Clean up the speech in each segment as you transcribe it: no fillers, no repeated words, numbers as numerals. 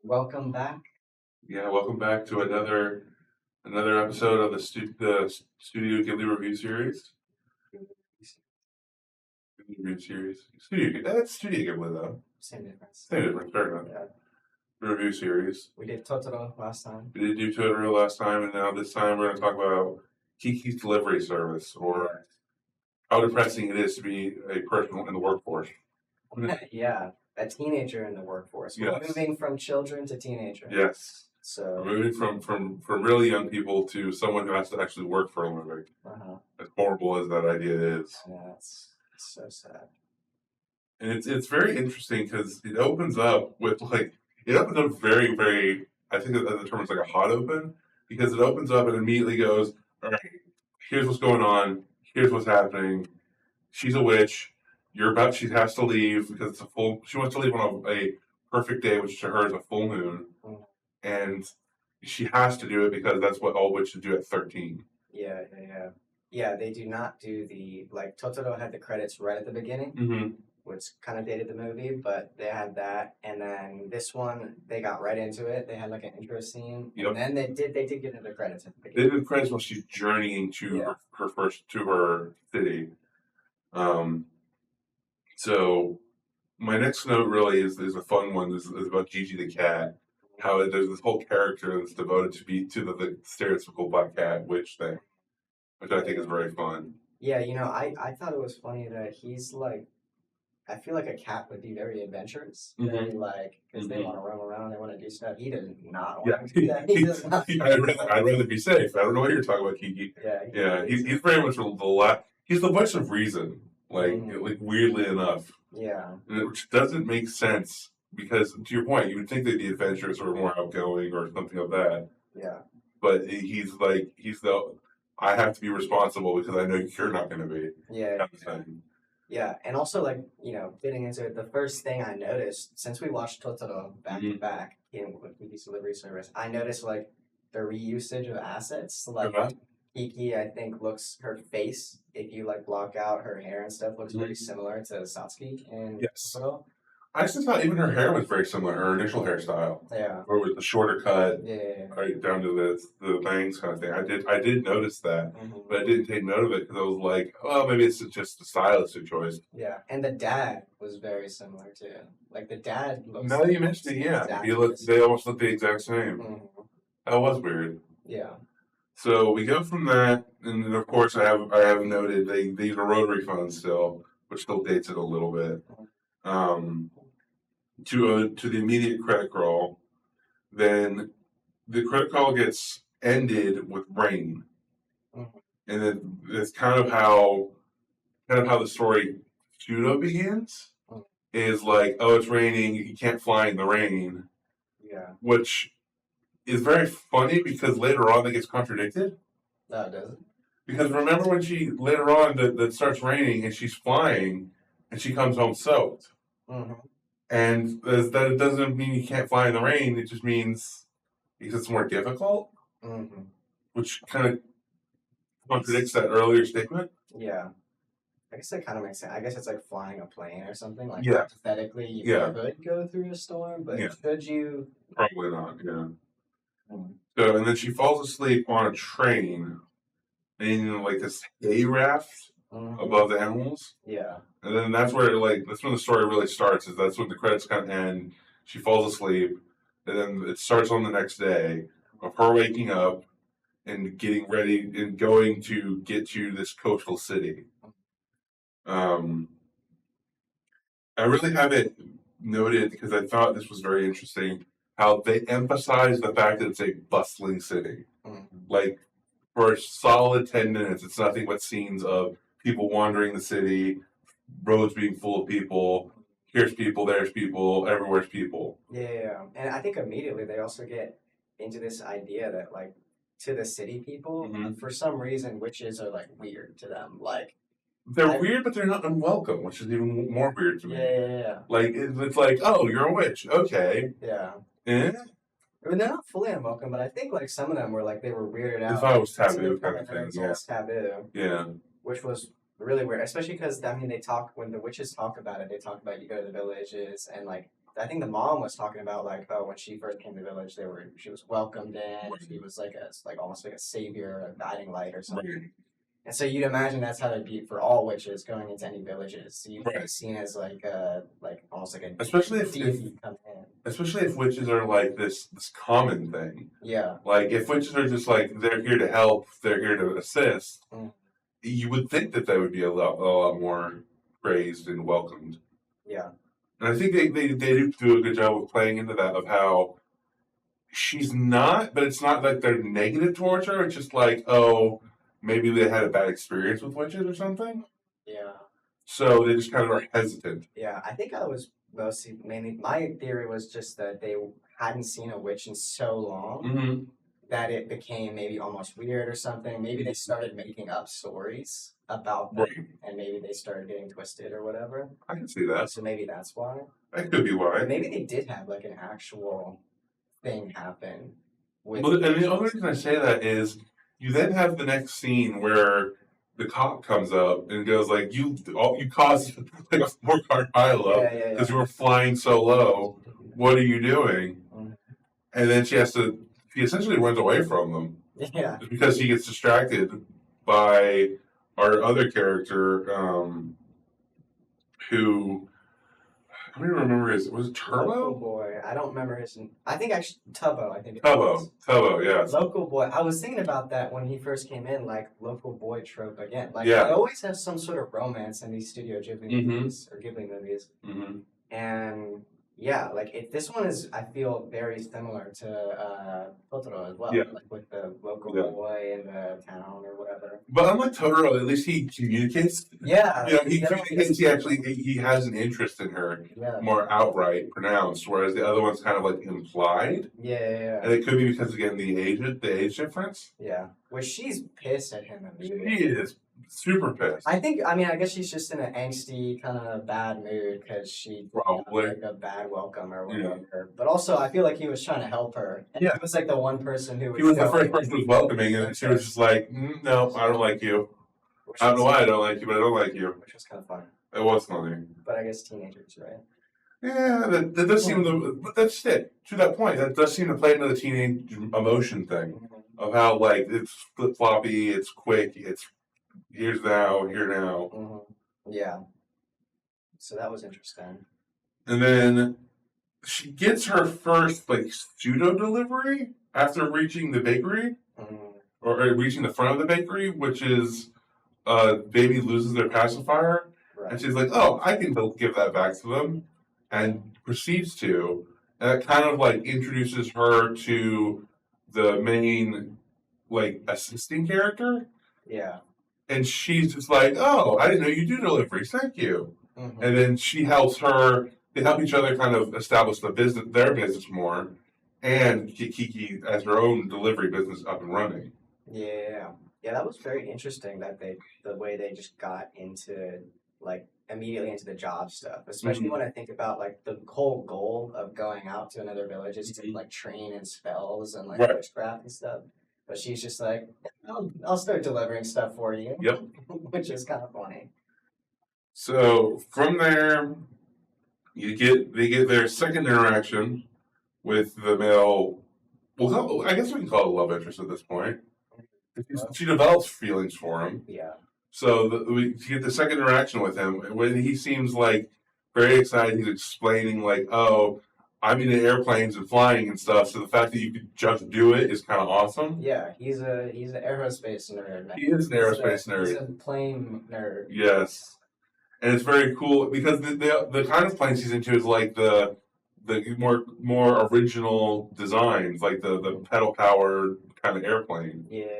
Welcome back. Yeah, welcome back to another episode of the Studio Ghibli review series. That's Studio Ghibli though. Same difference. Same difference, fair enough. Yeah. Review series. We did Totoro last time. We did do Totoro last time, and now this time we're going to talk about Kiki's delivery service, or how depressing it is to be a person in the workforce. Yeah, a teenager in the workforce. We're Yes. moving from children to teenager. Yes. So We're moving from really young people to someone who has to actually work for a living. As horrible as that idea is. yeah, it's so sad. And it's very interesting because it opens up with it opens up very, I think that the term is like a hot open, because it opens up and immediately goes, all right, here's what's going on, here's what's happening. She's a witch. She has to leave because it's a full. She wants to leave on a perfect day, which to her is a full moon, and she has to do it because that's what all witches do at 13. Yeah, they do not do Totoro had the credits right at the beginning, which kind of dated the movie, but they had that, and then this one they got right into it. They had like an intro scene, Yep. and then they did get into the credits at the They beginning. did the credits while she's journeying to her city. So my next note really is a fun one. Is about Gigi the cat. How there's this whole character that's devoted to the stereotypical black cat witch thing, which I think is very fun. Yeah, I thought it was funny that he's like, I feel like a cat would be very adventurous, very because they want to roam around, they want to do stuff. He does not want to do that. He does not. I'd rather be safe. I don't know what you're talking about, Kiki. Yeah, he's very much he's the voice of reason, like weirdly enough. Yeah. Which doesn't make sense because, to your point, you would think they'd be adventurous or more outgoing or something like that. Yeah. But he's the I have to be responsible because I know you're not going to be. Yeah. Yeah, and also getting into it, the first thing I noticed since we watched Totoro back to back in Kiki's delivery service, I noticed the reusage of assets. Kiki, I think, her face, if you block out her hair and stuff, looks very similar to Satsuki in Totoro. I actually thought even her hair was very similar, her initial hairstyle. Yeah. Or with the shorter cut, right down to the bangs kind of thing. I did notice that, but I didn't take note of it because I was like, oh, maybe it's just a stylistic choice. Yeah, and the dad was very similar too. The dad looks. Now that you mentioned it, yeah, they almost look the exact same. That was weird. Yeah. So we go from that, and then of course I have noted these are rotary phones still, which still dates it a little bit. To the immediate credit crawl, then the credit call gets ended with rain, and then it's kind of how the story pseudo begins. Is like, oh, it's raining, you can't fly in the rain. Yeah. Which is very funny because later on that gets contradicted. No, it doesn't. Because remember when she later on that starts raining and she's flying and she comes home soaked. And that it doesn't mean you can't fly in the rain. It just means because it's more difficult, which kind of contradicts that earlier statement. Yeah. I guess that kind of makes sense. I guess it's like flying a plane or something. Hypothetically, you could go through a storm, but should you? Probably not, yeah. So, and then she falls asleep on a train in this hay raft above the animals. Yeah. And then that's when the story really starts. That's when the credits kind of end. She falls asleep, and then it starts on the next day of her waking up and getting ready and going to get to this coastal city. I really have it noted because I thought this was very interesting how they emphasize the fact that it's a bustling city. For a solid 10 minutes, it's nothing but scenes of people wandering the city, roads being full of people. Here's people, there's people, everywhere's people. Yeah, and I think immediately they also get into this idea that to the city people, for some reason, witches are weird to them. They're weird, but they're not unwelcome, which is even more weird to me. Yeah. It's like, oh, you're a witch, okay. Yeah. Eh? I mean, they're not fully unwelcome, but I think some of them were they were weirded out. They thought it was taboo kind of thing. Yeah. Taboo. Yeah. Which was really weird, especially because when the witches talk about it, they talk about you go to the villages and I think the mom was talking about like, oh, when she first came to the village, she was welcomed in. Right. She was like almost like a savior, a guiding light or something. Right. And so you'd imagine that's how they'd be for all witches going into any villages. So you'd be Right. seen as like almost like a Especially if deity come in. especially if witches are like this common thing. Yeah. Like if witches are just like they're here to help, they're here to assist, Mm. you would think that they would be a lot more praised and welcomed. Yeah. And I think they do a good job of playing into that of how she's not, but it's not like they're negative towards her. It's just like, oh, maybe they had a bad experience with witches or something. Yeah. So they just kind of are hesitant. Yeah. I think I was mainly my theory was just that they hadn't seen a witch in so long Mm-hmm. that it became maybe almost weird or something. Maybe they started making up stories about them, Right. and maybe they started getting twisted or whatever. I can see that. So maybe that's why. That could be why. But maybe they did have like an actual thing happen with. Well, and the only reason I say that is you then have the next scene where the cop comes up and goes like, "You caused like a 4-car pileup Yeah, because you were flying so low. What are you doing?" Mhm. And then she essentially runs away from them Yeah. because he gets distracted by our other character, who I don't even remember was it Local Turbo? boy. I don't remember his. I think actually Tubbo. I think it was. Tubbo, yes. Local boy. I was thinking about that when he first came in, like local boy trope again. Like Yeah. they always have some sort of romance in these Studio Ghibli Mhm. movies or Ghibli movies, Mm-hmm. and yeah, like this one is I feel very similar to Totoro as well. Yeah. Like with the local Yeah. boy in the town or whatever. But unlike Totoro, at least he communicates. Yeah. You know, he the other one communicates. doesn't- He has an interest in her, Yeah. more outright, pronounced, whereas the other one's kind of like implied. Yeah. And it could be because again the age difference. Yeah. Where she's pissed at him He immediately. is super pissed. I guess she's just in an angsty kind of bad mood because she Probably. got, like a bad welcome or Yeah. whatever. But also, I feel like he was trying to help her. And Yeah. he was like the one person who He was the go, first person who was welcoming, and she was just like, "No, I don't like you. I don't know why I don't like you, but I don't like you." Which was kind of fun. It was funny. But I guess teenagers, right? Yeah, that does seem but that's it. To that point, that does seem to play into the teenage emotion thing of how like it's flip floppy, it's quick, it's here now. Mm-hmm. Yeah. So that was interesting. And then she gets her first like pseudo delivery after reaching the bakery Mm-hmm. or reaching the front of the bakery, which is baby loses their pacifier, Right. and she's like, "Oh, I can give that back to them," and proceeds to. And that kind of like introduces her to the main like assisting character, Yeah. and she's just like, "Oh, I didn't know you do deliveries. Thank you." Mm-hmm. And then she helps her. They help each other kind of establish their business more, and get Kiki as her own delivery business up and running. Yeah. Yeah, that was very interesting that the way they just got into like immediately into the job stuff, especially Mhm. when I think about like the whole goal of going out to another village is to Mhm. like train in spells and like Right. witchcraft and stuff. But she's just like, I'll start delivering stuff for you. Yep. Which is kind of funny. So from there, they get their second interaction with the male. Well, I guess we can call it a love interest at this point. She develops feelings for him. Yeah. So we get the second interaction with him when he seems like very excited. He's explaining like, "Oh, I'm into airplanes and flying and stuff. So the fact that you could just do it is kind of awesome." Yeah, he's an aerospace nerd. Man. He is an aerospace nerd. He's a plane nerd. Yes, and it's very cool because the kind of planes he's into is like the more original designs, like the pedal powered kind of airplane. Yeah.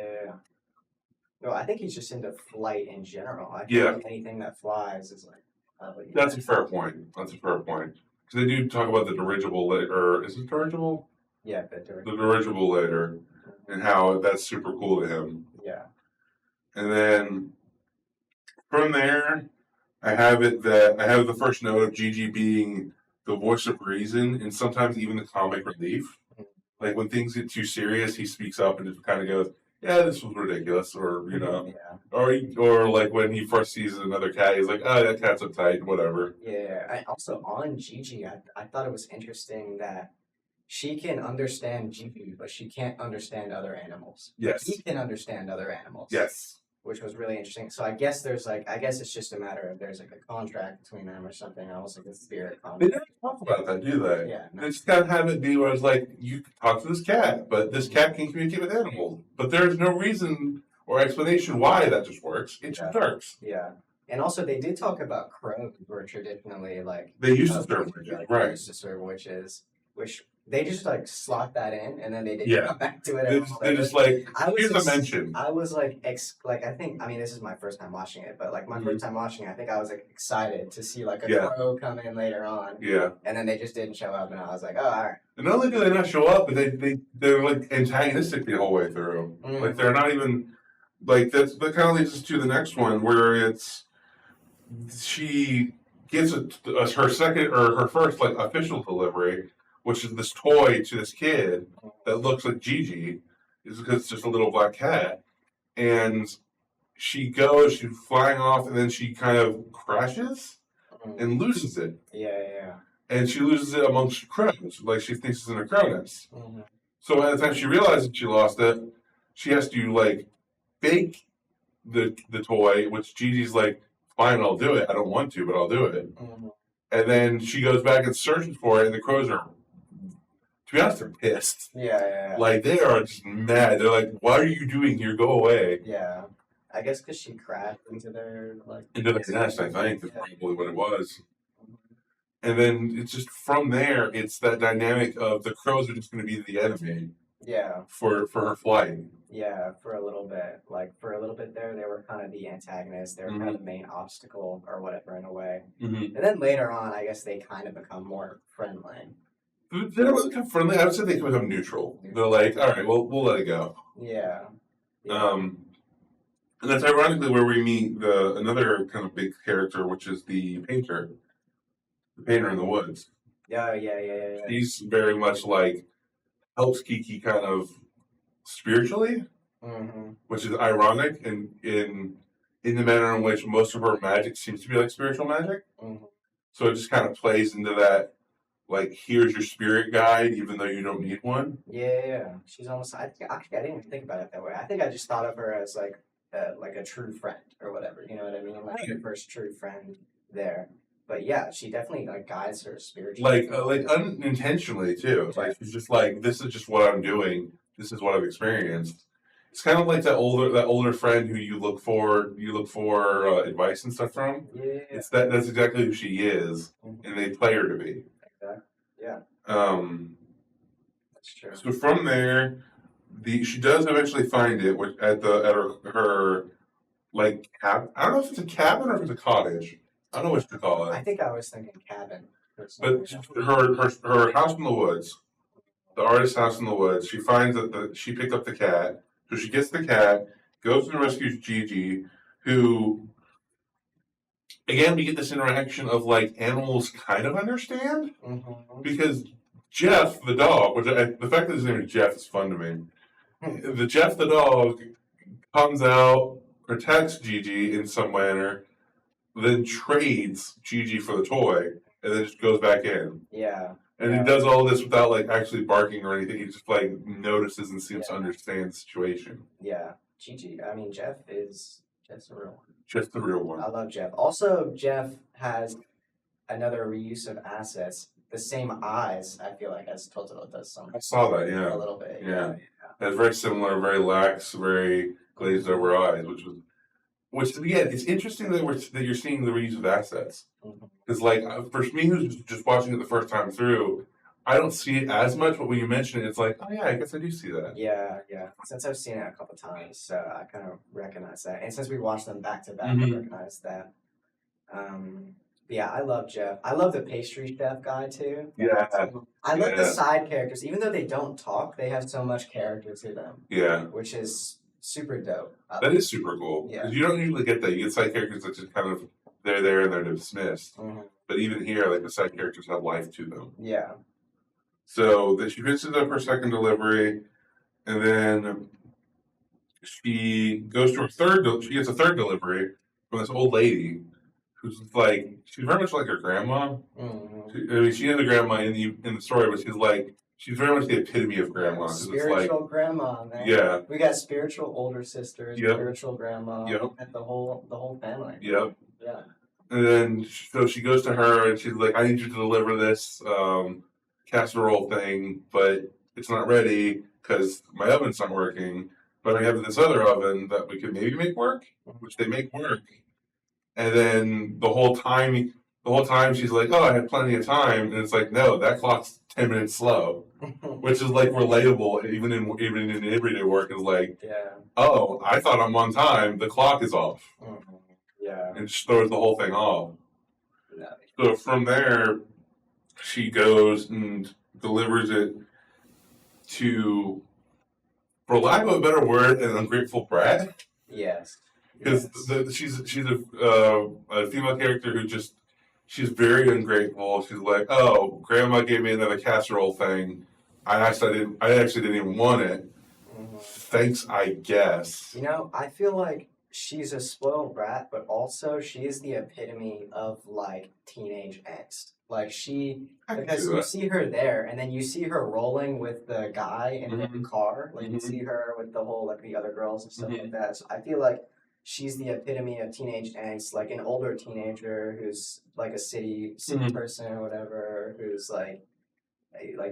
No, I think he's just into flight in general. I Yeah. think anything that flies is like. Probably, That's a fair point. That's a fair point. Because they do talk about the dirigible later. Or is it dirigible? Yeah, the dirigible. The dirigible later, and how that's super cool to him. Yeah. And then from there, I have the first note of Gigi being the voice of reason and sometimes even the comic relief. Like when things get too serious, he speaks up and just kind of goes, yeah, this was ridiculous, or you know, Yeah. or like when he first sees another cat, he's like, oh, that cat's uptight, whatever. Yeah. I also on Gigi, I thought it was interesting that she can understand Gigi, but she can't understand other animals. But he Yes, can understand other animals, yes. which was really interesting. So I guess there's like, I guess it's just a matter of there's like a contract between them or something else, like a spirit They contract. never talk about that, do they? Yeah, no, They just kind of have it be where it's like, you can talk to this cat, but this cat can communicate with animals. But there's no reason or explanation why that just works. It yeah, just works. yeah. And also, they did talk about crows were traditionally like They used to serve witches, witches, like they right? used to serve witches, which they just like slot that in, and then they didn't Yeah. come back to it at They're all. they're just like, I was here's a ex- mention. I was like I think I mean this is my first time watching it, but like my first time watching it, I think I was like excited to see like a Yeah. crow come in later on, Yeah. and then they just didn't show up, and I was like, oh, all right. And not only do they not show up, but they're like antagonistic the whole way through. Like they're not even like that kind of leads us to the next one where it's she gives her second or her first like official delivery, which is this toy to this kid that looks like Gigi, is because it's just a little black cat, and she's flying off, and then she kind of crashes and loses it, Yeah. and she loses it amongst crows, like she thinks it's in a crow nest. Mm-hmm. So by the time she realizes she lost it, she has to like bake the toy, which Gigi's like, fine, I'll do it. I don't want to, but I'll do it. Mm-hmm. And then she goes back and searches for it, and the crows are, to be honest, they're pissed. Yeah. Like they are just mad. They're like, "What are you doing here? Go away!" Yeah. I guess because she crashed into their like Into the nest, I think, is probably what it was. And then it's just from there, it's that dynamic of the crows are just going to be the enemy Yeah. for her flight. Yeah, for a little bit. Like for a little bit there, they were kind of the antagonists. They were kind of the main obstacle or whatever in a way. Mm-hmm. And then later on, I guess they kind of become more friendly. They don't become friendly. I would say they become neutral. They're like, all right, well, we'll let it go. Yeah. And that's ironically where we meet another kind of big character, which is the painter in the woods. Yeah. He's very much like helps Kiki kind of spiritually, which is ironic in the manner in which most of her magic seems to be like spiritual magic. So it just kind of plays into that, like, here's your spirit guide, even though you don't need one. Yeah. She's almost. Actually, I didn't even think about it that way. I think I just thought of her as like a true friend or whatever. You know what I mean? Like your first true friend there. But yeah, she definitely like guides her spiritually. Like unintentionally too. Like she's just like, this is just what I'm doing. This is what I've experienced. It's kind of like that older friend who you look for advice and stuff from. Yeah. That's exactly who she is, and they play her to be. Exactly. Yeah. That's true. So from there, she does eventually find it at her like I don't know if it's a cabin or if it's a cottage. I don't know what to call it. I think I was thinking cabin. But her house in the woods, the artist's house in the woods, she finds that she picked up the cat. So she gets the cat, goes and rescues Gigi, who, again, we get this interaction of like animals kind of understand. Because Jeff, the dog, the fact that his name is Jeff is fun to me. Jeff, the dog, comes out, protects Gigi in some manner, then trades Gigi for the toy, and then just goes back in. Yeah. And he does all this without like actually barking or anything. He just like notices and seems to understand the situation. Yeah. Gigi. I mean, Jeff's a real one. Just the real one. I love Jeff. Also, Jeff has another reuse of assets. The same eyes, I feel like, as Totoro does some. I saw that, yeah. A little bit. Yeah. That's very similar, very lax, very glazed over eyes, which again, it's interesting that you're seeing the reuse of assets. Because like for me, who's just watching it the first time through, I don't see it as much. But when you mention it, it's like, oh yeah, I guess I do see that. Yeah. Since I've seen it a couple times, so I kind of recognize that. And since we watched them back to back, I recognize that. Yeah, I love Jeff. I love the pastry chef guy too. Yeah. I love the side characters, even though they don't talk, they have so much character to them. Yeah. Which is super dope. That is super cool. Yeah. Because you don't usually get that. You get side characters that just kind of they're there and they're dismissed. But even here, like the side characters have life to them. Yeah. So that she finishes up her second delivery, and then she goes to her she gets a third delivery from this old lady who's like, she's very much like her grandma. I mean, she is a grandma in the story, but she's very much the epitome of grandma. Yeah, 'Cause it's like, spiritual grandma, man. yeah, We got spiritual older sisters, yep, spiritual grandma, yep, and the whole family. yep. Yeah. And then so she goes to her and she's like, I need you to deliver this casserole thing, but it's not ready because my oven's not working. But I have this other oven that we could maybe make work, which they make work. And then the whole time she's like, "Oh, I had plenty of time," and it's like, "No, that clock's 10 minutes slow," which is like relatable even in everyday work. Is like, Yeah. "Oh, I thought I'm on time. The clock is off," Yeah. and just throws the whole thing off. No. So from there, she goes and delivers it to, for lack of a better word, an ungrateful brat. Yes. Because Yes. she's a female character who just, she's very ungrateful. She's like, oh, grandma gave me another casserole thing. I actually didn't even want it. Thanks, I guess. You know, I feel like she's a spoiled brat, but also she is the epitome of like teenage angst. Like I can because see you that. see her there, and then you see her rolling with the guy in the Mhm. car. Like you Mhm. see her with the whole like the other girls and stuff Mhm. like that. So I feel like she's the epitome of teenage angst, like an older teenager who's like a city Mhm. person or whatever, who's like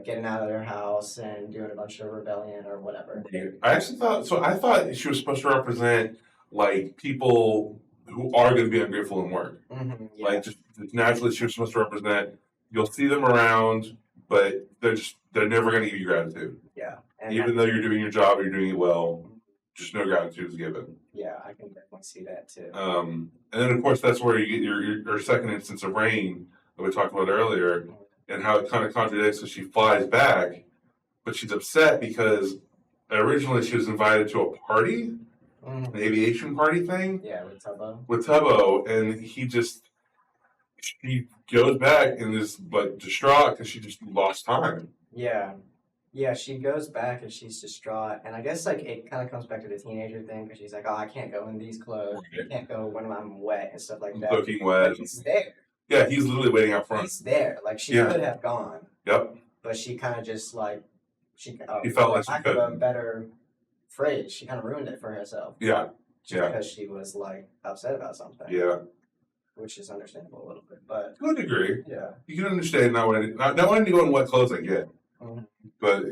getting out of their house and doing a bunch of rebellion or whatever. I actually thought so. I thought she was supposed to represent like people who are going to be ungrateful in work. Yeah. Like just naturally, she was supposed to represent. You'll see them around, but they're never going to give you gratitude. Yeah. And Even though you're doing your job, you're doing it well. Just no gratitude is given. yeah, I can definitely see that too. And then of course that's where you get your second instance of rain that we talked about earlier, and how it kind of contradicts. So she flies back, but she's upset because originally she was invited to a party, an aviation party thing. Yeah, with Tubbo. With Tubbo, and she goes back and is like distraught because she just lost time. Yeah. Yeah, she goes back and she's distraught, and I guess like it kind of comes back to the teenager thing because she's like, "Oh, I can't go in these clothes. I can't go when I'm wet and stuff like that." Soaking wet. But he's there. Yeah, he's literally waiting out front. He's there. Like she could have gone. Yep. But she kind of just like she felt like she lack of a couldn't. better phrase, she kind of ruined it for herself. Yeah. Just because she was like upset about something. Yeah. Which is understandable a little bit, but to a degree, yeah, you can understand not wanting to go in wet clothes. I get, but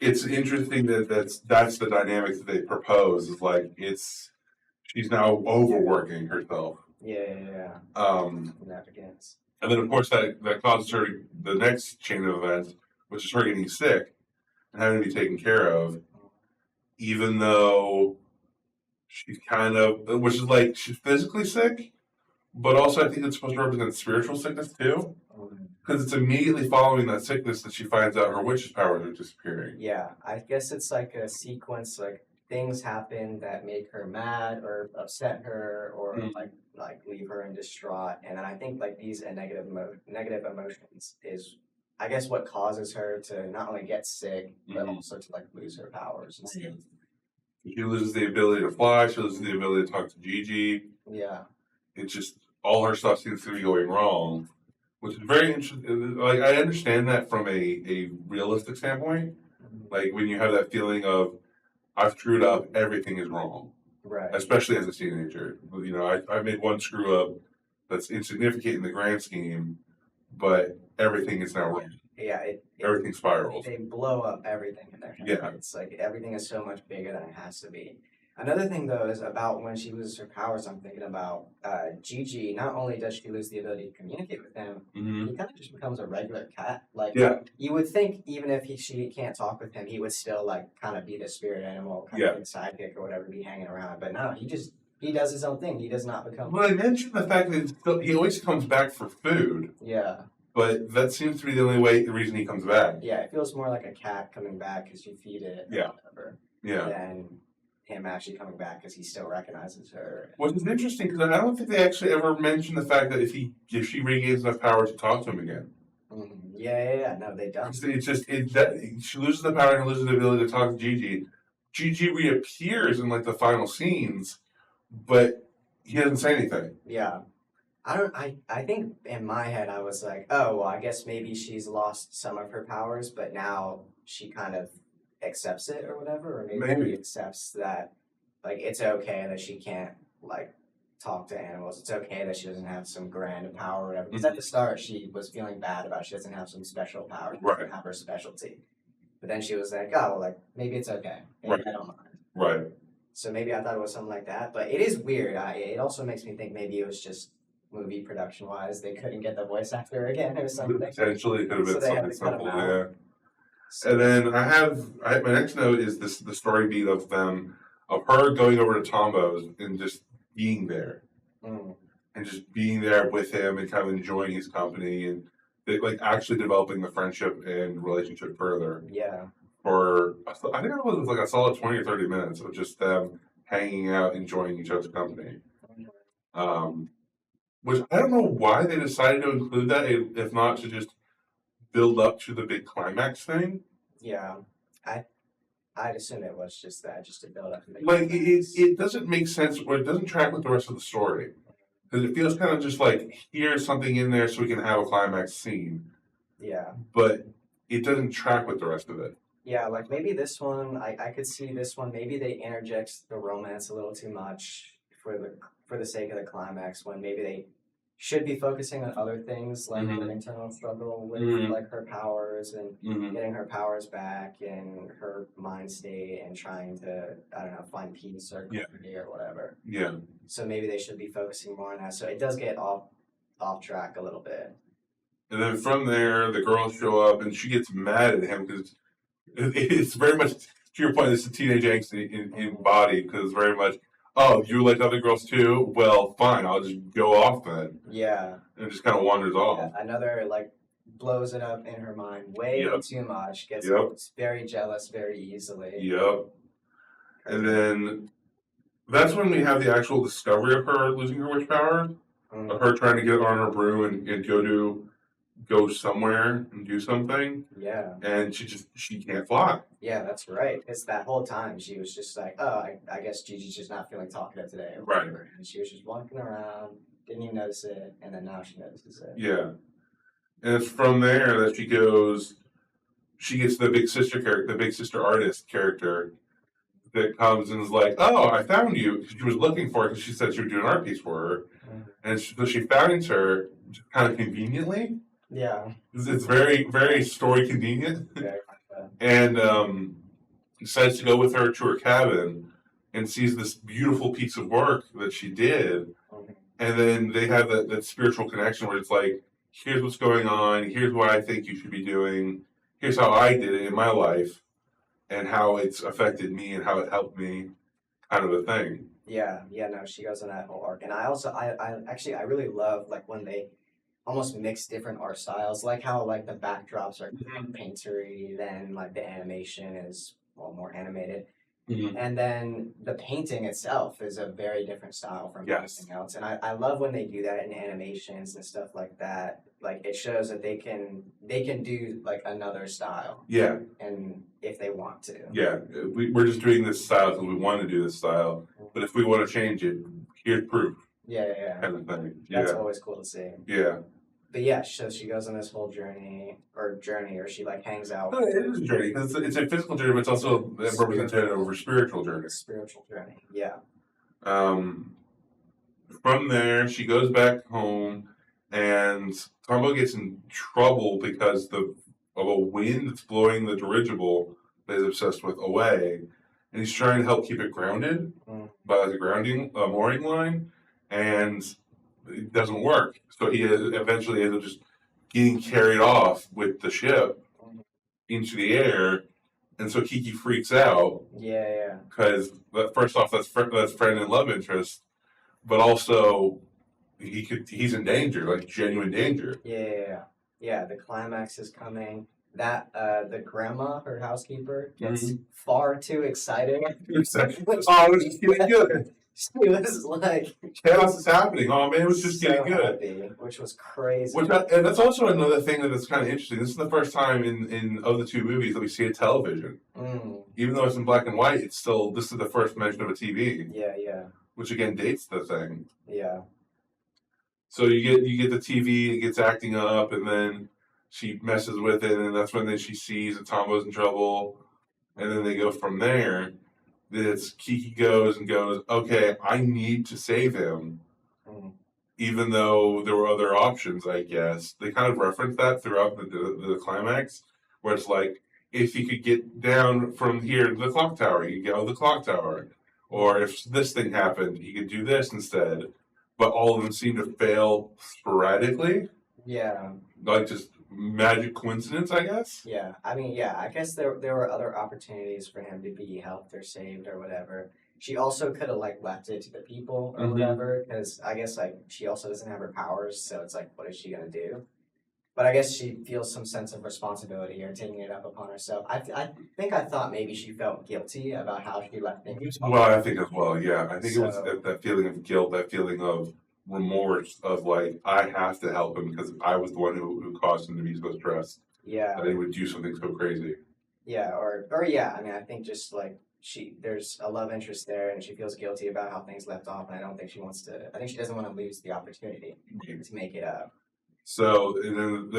it's interesting that that's the dynamic that they propose. Is like she's now overworking herself. Yeah. That begins. And then of course that causes her the next chain of events, which is her getting sick and having to be taken care of, even though she's which is like she's physically sick, but also I think it's supposed to represent spiritual sickness too, because it's immediately following that sickness that she finds out her witch's powers are disappearing. Yeah, I guess it's like a sequence, like things happen that make her mad or upset her or like leave her in distraught, and then I think like these negative emotions is, I guess, what causes her to not only get sick but also to like lose her powers and stuff. She loses the ability to fly. She loses the ability to talk to Gigi. Yeah. It's just all her stuff seems to be going wrong, which is very interesting. Like I understand that from a realistic standpoint. Like when you have that feeling of I've screwed up, everything is wrong. Right. Especially as a teenager, I made one screw up that's insignificant in the grand scheme, but everything is now wrong. Yeah, everything spirals. They blow up everything in their head. Yeah. It's like everything is so much bigger than it has to be. Another thing, though, is about when she loses her powers, I'm thinking about Gigi. Not only does she lose the ability to communicate with him, he kind of just becomes a regular cat. Like, you would think even if she can't talk with him, he would still, like, kind of be the spirit animal, kind of sidekick or whatever, be hanging around. But no, he does his own thing. He does not become... Well, I mentioned the fact that he always comes back for food. Yeah. But that seems to be the reason he comes back. Yeah, it feels more like a cat coming back because you feed it or whatever. Yeah. Than him actually coming back because he still recognizes her. Which is interesting because I don't think they actually ever mention the fact that if she regains enough power to talk to him again. Yeah. No, they don't. It's just she loses the power and loses the ability to talk to Gigi, Gigi reappears in like the final scenes, but he doesn't say anything. Yeah. I think in my head I was like, oh well, I guess maybe she's lost some of her powers, but now she kind of accepts it or whatever, or maybe Maybe. she accepts that like it's okay that she can't like talk to animals. It's okay that she doesn't have some grand power or whatever. Because at the start she was feeling bad about she doesn't have some special power, she doesn't Right. have her specialty. But then she was like, oh well, like maybe it's okay. Maybe Right. I don't mind. Right. So maybe I thought it was something like that. But it is weird. It also makes me think maybe it was just movie production wise they couldn't get the voice actor again or something. Potentially, it could have So been they had something to cut him simple. out. Yeah. So, And then my next note is the story beat of her going over to Tombo's and just being there mm, and just being there with him and kind of enjoying his company and like actually developing the friendship and relationship further yeah. for I think it was like a solid 20 or 30 minutes of just them hanging out, enjoying each other's company. Um, which I don't know why they decided to include that, if not to just build up to the big climax thing. Yeah. I'd assume it was just that, just to build up. Like it doesn't make sense, or it doesn't track with the rest of the story because it feels kind of just like here's something in there so we can have a climax scene, Yeah. but it doesn't track with the rest of it. Yeah, like maybe this one, I could see this one. Maybe they interject the romance a little too much for the sake of the climax. When maybe they should be focusing on other things like her internal struggle with like her powers and getting her powers back and her mind state and trying to I don't know find peace or clarity or whatever. Yeah. So maybe they should be focusing more on that. So it does get off track a little bit. And then from there, the girls show up and she gets mad at him because it's very much to your point. It's a teenage angst in body because it's very much. Oh, you like other girls too? Well, fine. I'll just go off then. Yeah. And it just kind of wanders off. Yeah, another like blows it up in her mind way too much. Gets very jealous very easily. Yep. And then that's when we have the actual discovery of her losing her witch power, of her trying to get on her broom and go somewhere and do something. Yeah. And she can't fly. Yeah, that's right. It's that whole time she was just like, oh, I guess Gigi's just not feeling talkative today. Right. And she was just walking around, didn't even notice it, and then now she notices it. Yeah. And it's from there that she gets the big sister character, the big sister artist character that comes and is like, oh, I found you. She was looking for it because she said she would do an art piece for her. And so she finds her kind of conveniently. Yeah. It's very, very story convenient. Very and decides to go with her to her cabin and sees this beautiful piece of work that she did. And then they have that spiritual connection where it's like, here's what's going on. Here's what I think you should be doing. Here's how I did it in my life and how it's affected me and how it helped me, kind of a thing. Yeah, no, she goes on that whole arc. And I really love like when they almost mix different art styles, like how like the backdrops are painterly, then like the animation is more animated. And then the painting itself is a very different style from everything else. And I love when they do that in animations and stuff like that. Like it shows that they can do like another style. Yeah. And if they want to. Yeah. We're just doing this style because we want to do this style. But if we want to change it, here's proof. Yeah. Kind of thing. That's always cool to see. Yeah. But yeah, so she goes on this whole journey, or she like hangs out. No, it is a journey because it's a physical journey, but it's also a representative of a spiritual journey. Spiritual journey, yeah. From there, she goes back home, and Tombo gets in trouble because of a wind that's blowing the dirigible that he's obsessed with away, and he's trying to help keep it grounded by like a mooring line, and it doesn't work. So he eventually ends up just getting carried off with the ship into the air, and so Kiki freaks out. Yeah. Because first off, that's friend and love interest, but also he's in danger, like genuine danger. Yeah. The climax is coming. That the grandma, her housekeeper, gets far too excited. Oh, this is getting good. She was like chaos is happening. Oh man, it was just getting good. happy, which was crazy. And that's also another thing that is kind of interesting. This is the first time in of the two movies that we see a television. Even though it's in black and white, it's still this is the first mention of a TV. Yeah. Which again dates the thing. Yeah. So you get the TV, it gets acting up, and then she messes with it, and that's when then she sees that Tombo's in trouble, and then they go from there. It's Kiki goes, okay, I need to save him, even though there were other options. I guess they kind of reference that throughout the climax, where it's like if he could get down from here to the clock tower, he could go to the clock tower, or if this thing happened, he could do this instead. But all of them seem to fail sporadically. Yeah. Like just magic coincidence, I guess. Yeah. I mean, yeah, I guess there were other opportunities for him to be helped or saved or whatever. She also could have like left it to the people or whatever, because I guess like she also doesn't have her powers, so it's like, what is she gonna do? But I guess she feels some sense of responsibility or taking it up upon herself. I think I thought maybe she felt guilty about how she left things. Well, I think as well, yeah. I think it was that feeling of guilt, that feeling of remorse, of like, I have to help him because I was the one who caused him to be so stressed. Yeah. That he would do something so crazy. Yeah, or yeah, I mean, I think just like there's a love interest there and she feels guilty about how things left off, and I don't think she wants to, I think she doesn't want to lose the opportunity to make it up. So and then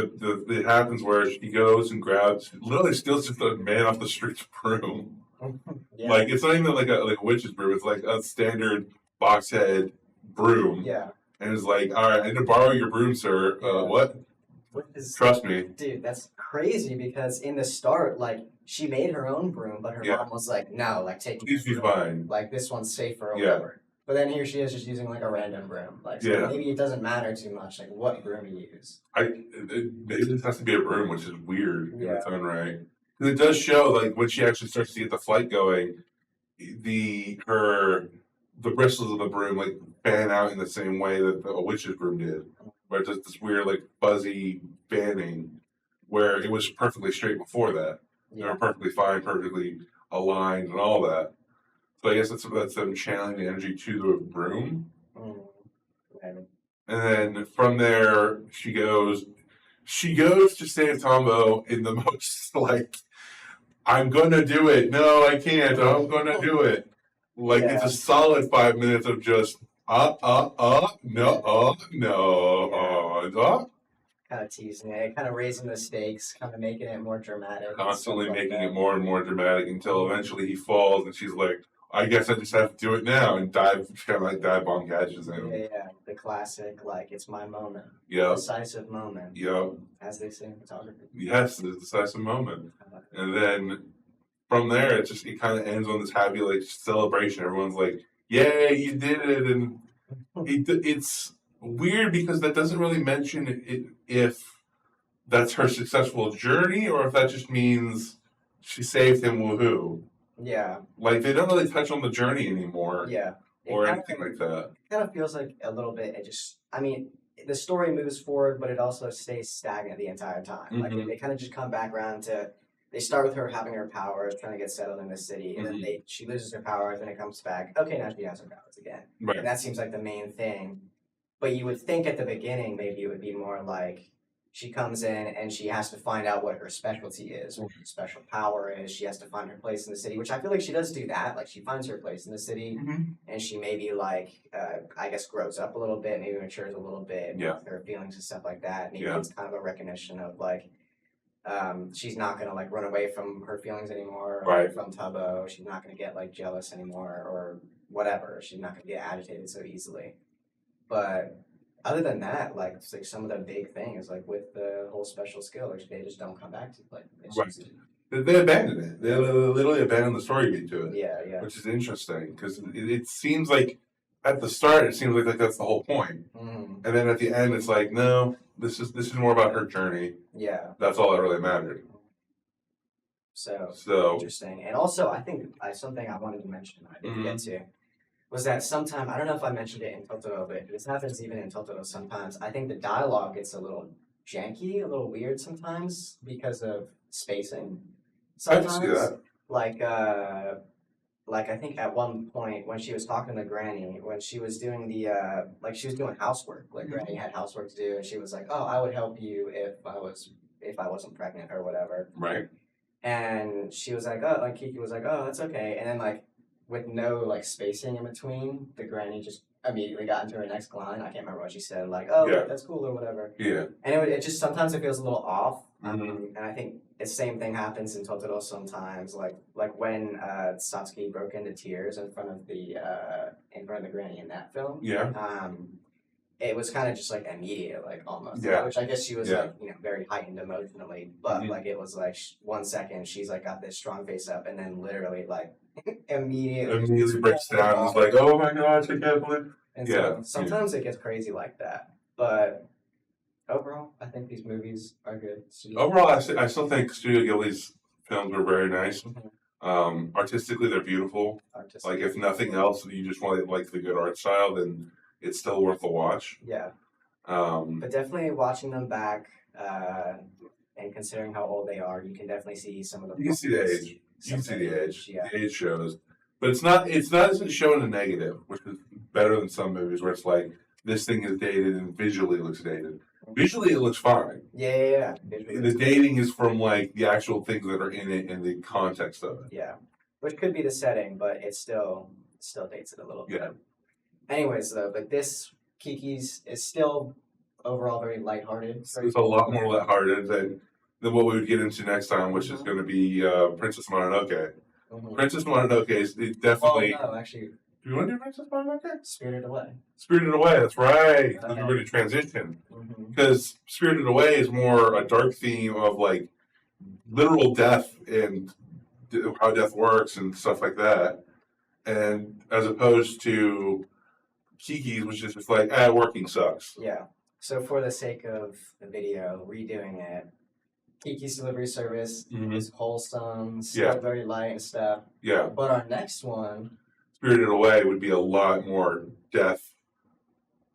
it happens where she goes and grabs, literally steals just a man off the street's broom. Yeah. Like it's not even like a witch's broom. It's like a standard box head broom. Yeah. And it's like, all right, I need to borrow your broom, sir. What? Trust me. Dude, that's crazy because in the start, like she made her own broom, but her mom was like, no, like take it. Please be fine. Like this one's safer or whatever. But then here she is just using like a random broom. Like so maybe it doesn't matter too much like what broom you use. Maybe this has to be a broom, which is weird in its own right. Because it does show like when she actually starts to get the flight going, the bristles of the broom like fan out in the same way that a witch's broom did. Where it's just this weird like fuzzy fanning where it was perfectly straight before that. They were perfectly fine, perfectly aligned and all that. So I guess that's them channeling the energy to the broom. And then from there she goes to save Tombo in the most like, I'm gonna do it. No, I can't. I'm gonna do it. Like it's a solid 5 minutes of just no. Kind of teasing it, kind of raising the stakes, kind of making it more dramatic. Constantly making it more and more dramatic until eventually he falls and she's like, I guess I just have to do it now, and kind of like dive bomb catches him. Yeah, the classic, like, it's my moment. Yeah. Decisive moment. Yeah. As they say in photography. Yes, the decisive moment. And then from there, it kind of ends on this happy, like, celebration. Everyone's like, yay, you did it. And it's weird because that doesn't really mention if that's her successful journey or if that just means she saved him, woohoo. Yeah. Like, they don't really touch on the journey anymore. Yeah. Or anything like that. It kind of feels like a little bit, I mean, the story moves forward, but it also stays stagnant the entire time. Like, they kind of just come back around to, they start with her having her powers, trying to get settled in the city, and then she loses her powers, and it comes back, okay, now she has her powers again. Right. And that seems like the main thing. But you would think at the beginning, maybe it would be more like, she comes in and she has to find out what her specialty is, what her special power is. She has to find her place in the city, which I feel like she does do that. Like she finds her place in the city and she maybe like, I guess grows up a little bit, maybe matures a little bit with her feelings and stuff like that. Maybe it's kind of a recognition of like, she's not going to like run away from her feelings anymore or from Tubbo. She's not going to get like jealous anymore or whatever. She's not going to get agitated so easily. But other than that, like some of the big things, like with the whole special skill, they just don't come back to like. They abandoned it. They literally abandoned the story beat to it. Yeah. Which is interesting because it seems like at the start it seems like that's the whole point, and then at the end it's like no, this is more about her journey. Yeah, that's all that really mattered. So interesting, and also I think something I wanted to mention I didn't get to. Was that sometime, I don't know if I mentioned it in Totoro, but this happens even in Totoro sometimes. I think the dialogue gets a little janky, a little weird sometimes because of spacing. Sometimes, I can see that. Like, like I think at one point when she was talking to Granny, when she was doing the like she was doing housework, like Granny had housework to do, and she was like, "Oh, I would help you if I wasn't pregnant or whatever." Right. And she was like, "Oh," like Kiki was like, "Oh, that's okay." And then like with no like spacing in between, the Granny just immediately got into her next line. I can't remember what she said, like, "Oh, Yeah. that's cool" or whatever. Yeah. And it just sometimes it feels a little off. Mhm. And I think the same thing happens in Totoro sometimes, like when Satsuki broke into tears in front of the granny in that film. Yeah. It was kind of just like immediate, like almost. Yeah. Which I guess she was Yeah. like very heightened emotionally, but Mhm. like it was like 1 second she's like got this strong face up, and then literally like immediately Immediately breaks down and is like, "Oh my gosh, I can't believe." And Yeah, so sometimes it gets crazy like that, but overall, I think these movies are good. Overall, I still think Studio Ghibli's films are very nice. Artistically, they're beautiful. Like, if nothing else, you just want like the good art style, then it's still worth a watch. Yeah. Um, But definitely watching them back, and considering how old they are, you can definitely see some of the. you can see the flaws, age. You can see the age. Yeah. The age shows, but it's not as showing a negative, which is better than some movies where it's like this thing is dated and visually it looks dated. Visually, it looks fine. Yeah. The dating is from like the actual things that are in it and the context of it. Yeah, which could be the setting, but it still dates it a little bit. Yeah. Anyways, though, but this Kiki's is still overall very lighthearted. It's a lot more lighthearted than what we would get into next time, which is going to be Princess Mononoke. Mhm. Princess Mononoke is definitely. Well, no, actually, Do you want to do Princess Mononoke? Spirited Away. Spirited Away, that's right. Okay. We're going to transition. Mhm. Because Spirited Away is more a dark theme of like literal death and how death works and stuff like that. And as opposed to Kiki's, which is just like, working sucks. Yeah. So for the sake of the video, redoing it, Kiki's Delivery Service is wholesome, still very light and stuff. Yeah. But our next one, Spirited Away would be a lot more death,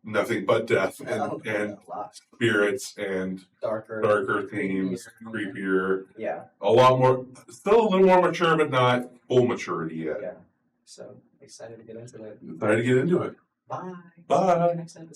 nothing but death, and spirits and darker themes, creepier. Yeah. A lot more, still a little more mature, but not full maturity yet. Yeah. So excited to get into it. Excited to get into it. Bye. Bye. See you next episode.